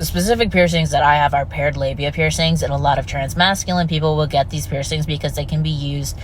The specific piercings that I have are paired labia piercings, and a lot of trans masculine people will get these piercings because they can be used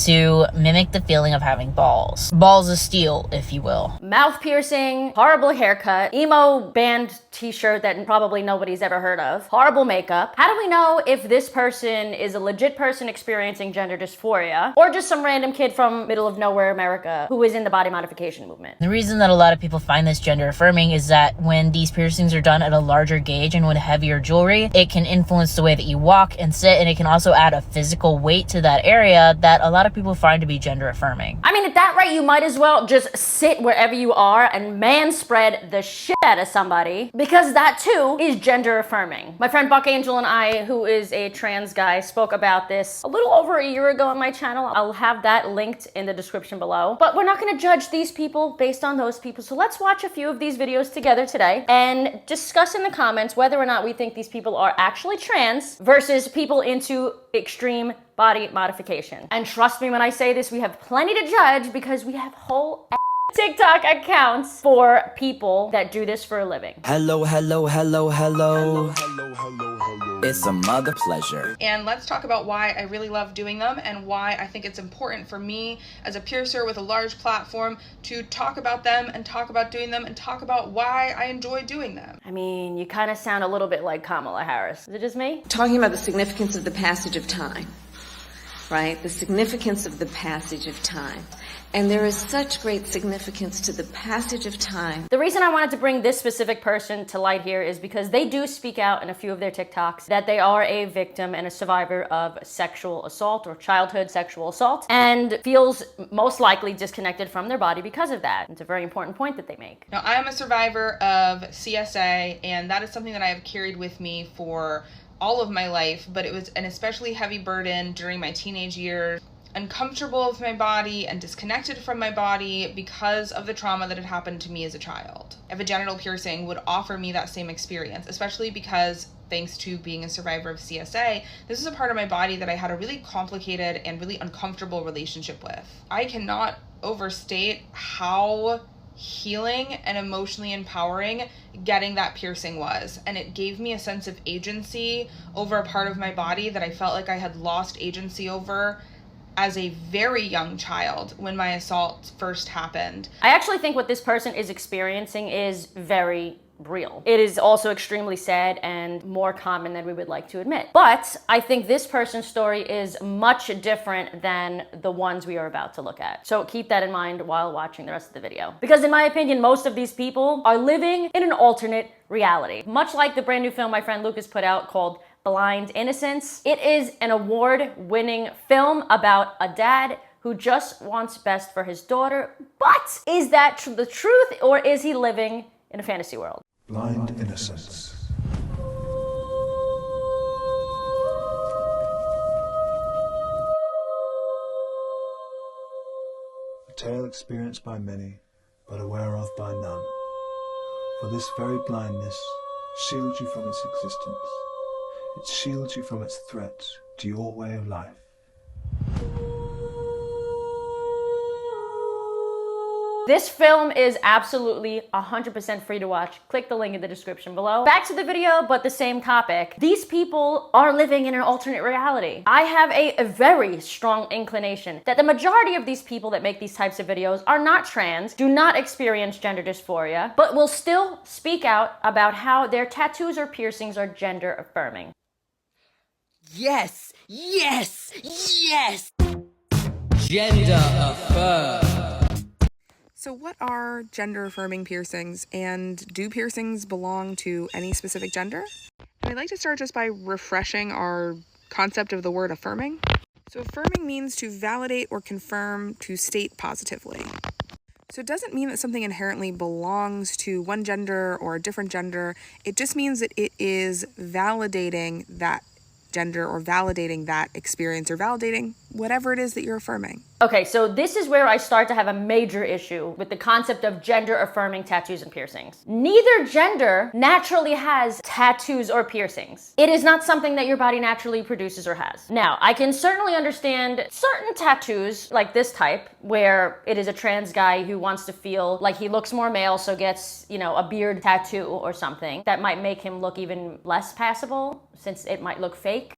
to mimic the feeling of having balls. Balls of steel, if you will. Mouth piercing, horrible haircut, emo band t-shirt that probably nobody's ever heard of, horrible makeup. How do we know if this person is a legit person experiencing gender dysphoria or just some random kid from middle of nowhere America who is in the body modification movement? The reason that a lot of people find this gender affirming is that when these piercings are done at a larger gauge and with heavier jewelry, it can influence the way that you walk and sit, and it can also add a physical weight to that area that a lot of people find to be gender affirming. I mean, at that rate, you might as well just sit wherever you are and man-spread the shit out of somebody, because that too is gender affirming. My friend Buck Angel and I, who is a trans guy, spoke about this a little over a year ago on my channel. I'll have that linked in the description below. But we're not gonna judge these people based on those people. So let's watch a few of these videos together today and discuss in the comments whether or not we think these people are actually trans versus people into extreme body modification. And trust me when I say this, we have plenty to judge because we have whole TikTok accounts for people that do this for a living. Hello, hello, hello, hello. It's a mother pleasure. And let's talk about why I really love doing them and why I think it's important for me as a piercer with a large platform to talk about them and talk about doing them and talk about why I enjoy doing them. I mean, you kind of sound a little bit like Kamala Harris. Is it just me? Talking about the significance of the passage of time, right? The significance of the passage of time. And there is such great significance to the passage of time. The reason I wanted to bring this specific person to light here is because they do speak out in a few of their TikToks that they are a victim and a survivor of sexual assault or childhood sexual assault and feels most likely disconnected from their body because of that. It's a very important point that they make. Now, I am a survivor of CSA, and that is something that I have carried with me for all of my life, but it was an especially heavy burden during my teenage years. Uncomfortable with my body and disconnected from my body because of the trauma that had happened to me as a child. If a genital piercing would offer me that same experience, especially because thanks to being a survivor of CSA, this is a part of my body that I had a really complicated and really uncomfortable relationship with. I cannot overstate how healing and emotionally empowering getting that piercing was, and it gave me a sense of agency over a part of my body that I felt like I had lost agency over as a very young child when my assault first happened. I actually think what this person is experiencing is very real. It is also extremely sad and more common than we would like to admit. But I think this person's story is much different than the ones we are about to look at. So keep that in mind while watching the rest of the video. Because in my opinion, most of these people are living in an alternate reality. Much like the brand new film my friend Lucas put out called Blind Innocence. It is an award-winning film about a dad who just wants best for his daughter. But is that the truth, or is he living in a fantasy world? Blind Innocence. A tale experienced by many, but aware of by none. For this very blindness shields you from its existence. It shields you from its threats to your way of life. This film is absolutely 100% free to watch. Click the link in the description below. Back to the video, but the same topic. These people are living in an alternate reality. I have a very strong inclination that the majority of these people that make these types of videos are not trans, do not experience gender dysphoria, but will still speak out about how their tattoos or piercings are gender affirming. Yes, yes, yes! Gender affirm. So what are gender affirming piercings, and do piercings belong to any specific gender? And I'd like to start just by refreshing our concept of the word affirming. So affirming means to validate or confirm, to state positively. So it doesn't mean that something inherently belongs to one gender or a different gender. It just means that it is validating that gender or validating that experience or validating whatever it is that you're affirming. Okay, so this is where I start to have a major issue with the concept of gender-affirming tattoos and piercings. Neither gender naturally has tattoos or piercings. It is not something that your body naturally produces or has. Now, I can certainly understand certain tattoos, like this type, where it is a trans guy who wants to feel like he looks more male, so gets, you know, a beard tattoo or something. That might make him look even less passable, since it might look fake.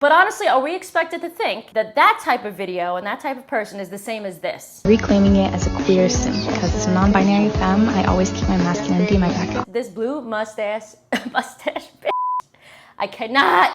But honestly, are we expected to think that that type of video and that type of person is the same as this? Reclaiming it as a queer sim, because as a non-binary femme, I always keep my masculinity in my back pocket. This blue mustache bitch. I cannot.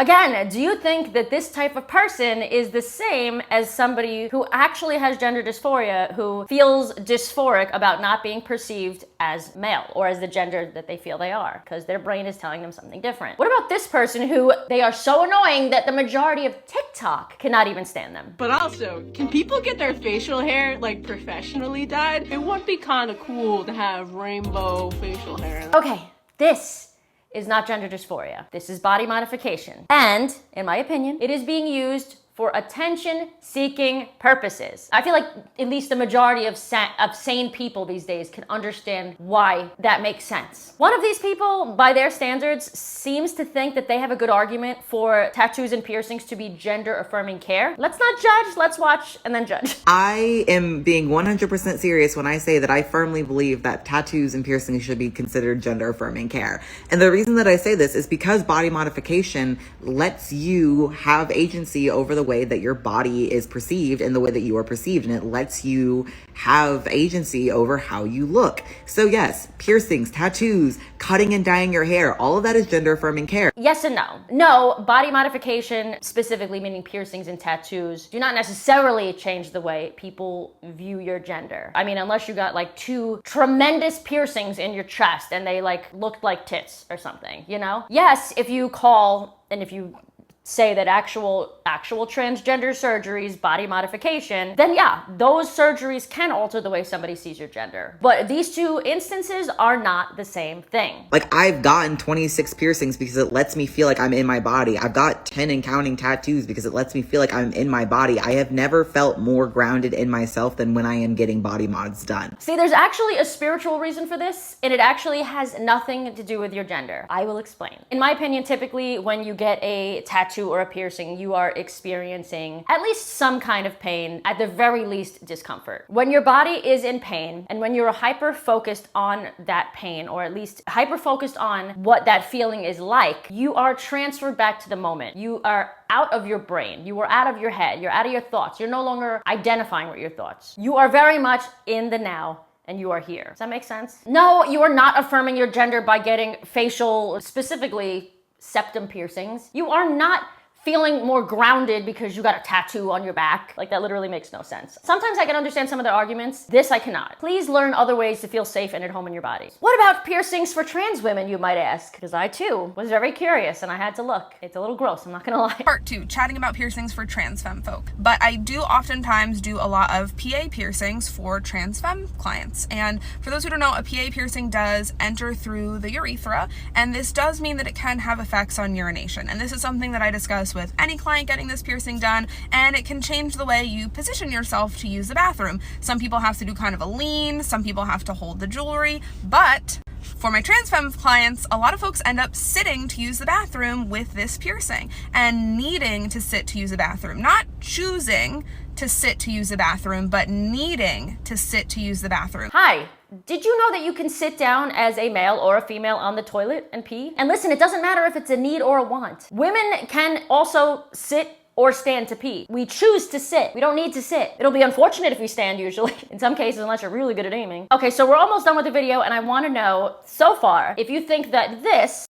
Again, do you think that this type of person is the same as somebody who actually has gender dysphoria, who feels dysphoric about not being perceived as male or as the gender that they feel they are, because their brain is telling them something different? What about this person who they are so annoying that the majority of TikTok cannot even stand them? But also, can people get their facial hair like professionally dyed? It would be kind of cool to have rainbow facial hair. Okay, this is not gender dysphoria. This is body modification. And, in my opinion, it is being used for attention-seeking purposes. I feel like at least the majority of sane people these days can understand why that makes sense. One of these people, by their standards, seems to think that they have a good argument for tattoos and piercings to be gender-affirming care. Let's not judge, let's watch and then judge. I am being 100% serious when I say that I firmly believe that tattoos and piercings should be considered gender-affirming care. And the reason that I say this is because body modification lets you have agency over the way that your body is perceived and the way that you are perceived, and it lets you have agency over how you look. So yes, piercings, tattoos, cutting and dyeing your hair, all of that is gender affirming care. Yes and no. No, body modification, specifically meaning piercings and tattoos, do not necessarily change the way people view your gender. I mean, unless you got like 2 tremendous piercings in your chest and they like looked like tits or something, you know? Yes, if you call and if you say that actual transgender surgeries, body modification, then yeah, those surgeries can alter the way somebody sees your gender. But these two instances are not the same thing. Like, I've gotten 26 piercings because it lets me feel like I'm in my body. I've got 10 and counting tattoos because it lets me feel like I'm in my body. I have never felt more grounded in myself than when I am getting body mods done. See, there's actually a spiritual reason for this, and it actually has nothing to do with your gender. I will explain. In my opinion, typically when you get a tattoo or a piercing, you are experiencing at least some kind of pain, at the very least discomfort. When your body is in pain and when you're hyper-focused on that pain, or at least hyper-focused on what that feeling is like, you are transferred back to the moment. You are out of your brain. You are out of your head. You're out of your thoughts. You're no longer identifying with your thoughts. You are very much in the now. And you are here. Does that make sense? No, you are not affirming your gender by getting facial, specifically septum piercings. You are not feeling more grounded because you got a tattoo on your back. Like, that literally makes no sense. Sometimes I can understand some of their arguments. This I cannot. Please learn other ways to feel safe and at home in your body. What about piercings for trans women, you might ask? Because I too was very curious and I had to look. It's a little gross, I'm not gonna lie. Part 2, chatting about piercings for trans femme folk. But I do oftentimes do a lot of PA piercings for trans femme clients. And for those who don't know, a PA piercing does enter through the urethra, and this does mean that it can have effects on urination. And this is something that I discuss with any client getting this piercing done, and it can change the way you position yourself to use the bathroom. Some people have to do kind of a lean, some people have to hold the jewelry, but for my trans femme clients, a lot of folks end up sitting to use the bathroom with this piercing and needing to sit to use the bathroom, not choosing to sit to use the bathroom, but needing to sit to use the bathroom. Hi. Did you know that you can sit down as a male or a female on the toilet and pee? And listen, it doesn't matter if it's a need or a want. Women can also sit or stand to pee. We choose to sit. We don't need to sit. It'll be unfortunate if we stand usually, in some cases, unless you're really good at aiming. Okay, so we're almost done with the video, and I want to know, so far, if you think that this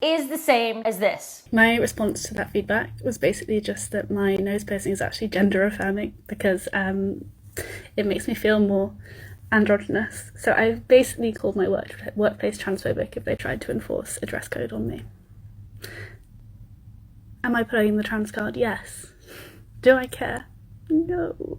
is the same as this. My response to that feedback was basically just that my nose piercing is actually gender affirming because it makes me feel more androgynous. So I basically called my workplace transphobic if they tried to enforce a dress code on me. Am I playing the trans card? Yes. Do I care? No.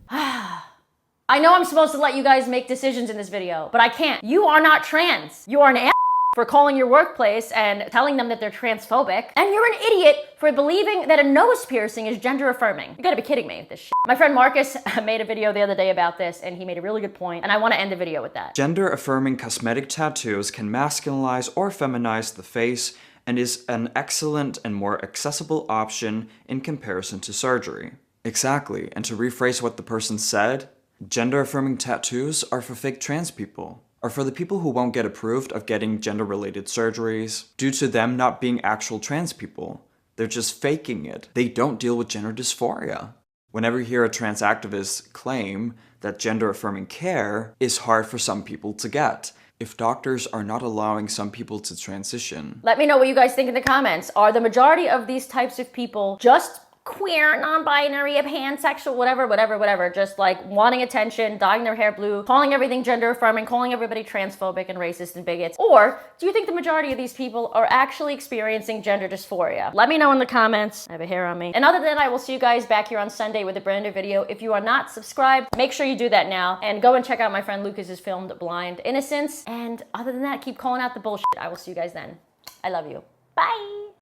I know I'm supposed to let you guys make decisions in this video, but I can't. You are not trans. You are an ass for calling your workplace and telling them that they're transphobic. And you're an idiot for believing that a nose piercing is gender affirming. You gotta be kidding me with this shit. My friend Marcus made a video the other day about this, and he made a really good point, and I wanna end the video with that. Gender affirming cosmetic tattoos can masculinize or feminize the face and is an excellent and more accessible option in comparison to surgery. Exactly, and to rephrase what the person said, gender-affirming tattoos are for fake trans people, or for the people who won't get approved of getting gender-related surgeries due to them not being actual trans people. They're just faking it. They don't deal with gender dysphoria. Whenever you hear a trans activist claim that gender-affirming care is hard for some people to get, if doctors are not allowing some people to transition. Let me know what you guys think in the comments. Are the majority of these types of people just queer, non-binary, pansexual, whatever, just like wanting attention, dyeing their hair blue, calling everything gender affirming, calling everybody transphobic and racist and bigots? Or do you think the majority of these people are actually experiencing gender dysphoria? Let me know in the comments. I have a hair on me. And other than that, I will see you guys back here on Sunday with a brand new video. If you are not subscribed, make sure you do that now, and go and check out my friend Lucas's filmed Blind Innocence. And other than that, keep calling out the bullshit. I will see you guys then. I love you. Bye.